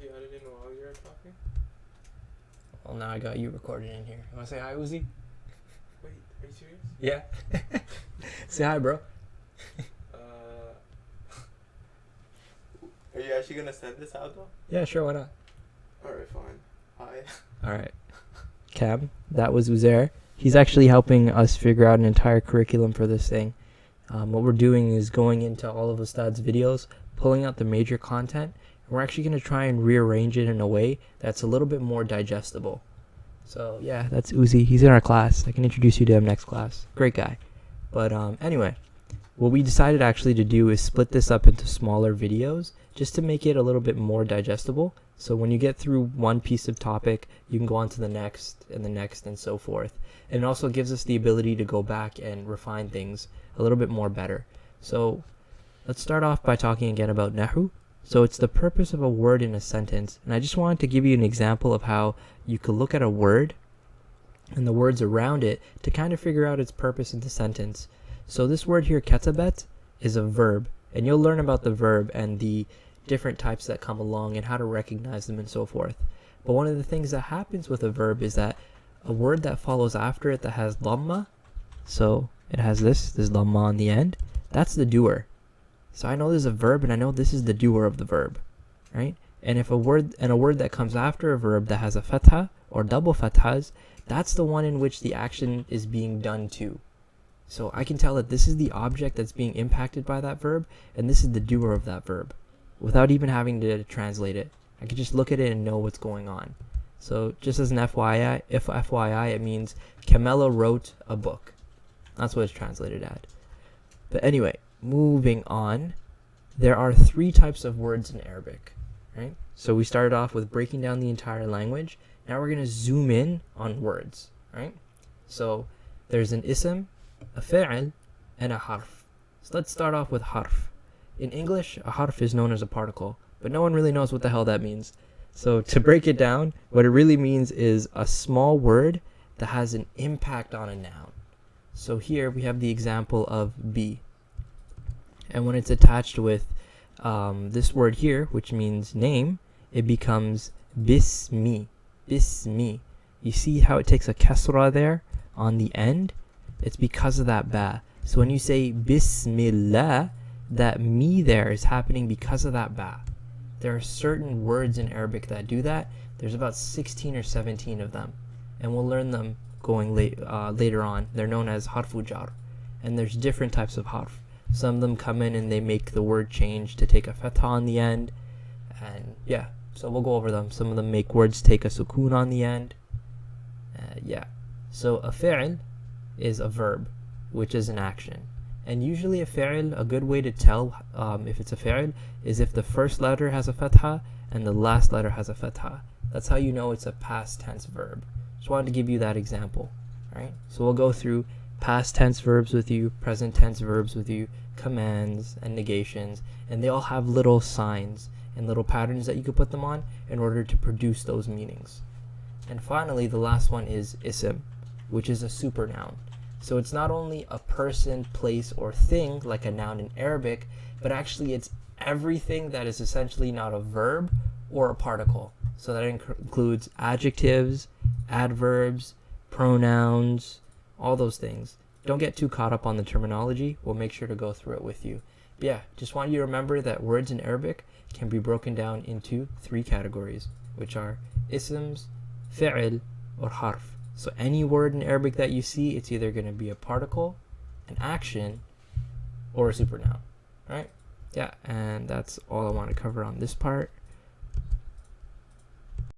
you editing while you're talking? Well, now I got you recorded in here. You want to say hi, Uzi? Wait, are you serious? Yeah. Say hi, bro. Are you actually gonna send this out though? Yeah, sure, why not? Alright, fine. Hi. Alright. Cam, that was Uzair. He's actually helping us figure out an entire curriculum for this thing. What we're doing is going into all of Ustad's videos, pulling out the major content, and we're actually going to try and rearrange it in a way that's a little bit more digestible. So yeah, that's Uzi. He's in our class. I can introduce you to him next class. Great guy. But anyway, what we decided actually to do is split this up into smaller videos just to make it a little bit more digestible. So when you get through one piece of topic, you can go on to the next and so forth. And it also gives us the ability to go back and refine things a little bit more better. So let's start off by talking again about Nahu. So it's the purpose of a word in a sentence. And I just wanted to give you an example of how you could look at a word and the words around it to kind of figure out its purpose in the sentence. So this word here, katabet, is a verb. And you'll learn about the verb and the different types that come along and how to recognize them and so forth. But one of the things that happens with a verb is that a word that follows after it that has dhamma, so it has this dhamma on the end, that's the doer. So I know there's a verb and I know this is the doer of the verb, right? And if a word that comes after a verb that has a fatha or double fathas, that's the one in which the action is being done to. So I can tell that this is the object that's being impacted by that verb and this is the doer of that verb without even having to translate it. I can just look at it and know what's going on. So just as an FYI, it means Camilla wrote a book. That's what it's translated as. But anyway, moving on, there are 3 types of words in Arabic, right? So we started off with breaking down the entire language. Now we're going to zoom in on words, right? So there's an ism, a fa'il, and a harf. So let's start off with harf. In English, a harf is known as a particle, but no one really knows what the hell that means. So to break it down, what it really means is a small word that has an impact on a noun. So here we have the example of be. And when it's attached with this word here, which means name, it becomes bismi. Bismi. You see how it takes a kasra there on the end? It's because of that ba. So when you say bismillah, that me there is happening because of that ba. There are certain words in Arabic that do that. There's about 16 or 17 of them. And we'll learn them going later on. They're known as harfu jar. And there's different types of harf. Some of them come in and they make the word change to take a fatha on the end. And yeah, so we'll go over them. Some of them make words take a sukun on the end. Yeah. So a fa'il is a verb, which is an action. And usually a fa'il, a good way to tell if it's a fa'il, is if the first letter has a fatha and the last letter has a fatha. That's how you know it's a past tense verb. Just wanted to give you that example, right? So we'll go through past tense verbs with you, present tense verbs with you, commands and negations, and they all have little signs and little patterns that you could put them on in order to produce those meanings. And finally, the last one is ism, which is a supernoun. So it's not only a person, place, or thing like a noun in Arabic, but actually it's everything that is essentially not a verb or a particle. So that includes adjectives, adverbs, pronouns, all those things. Don't get too caught up on the terminology. We'll make sure to go through it with you. But yeah, just want you to remember that words in Arabic can be broken down into 3 categories, which are isms, fi'il, or harf. So any word in Arabic that you see, it's either going to be a particle, an action, or a supernoun, right? Yeah, and that's all I want to cover on this part.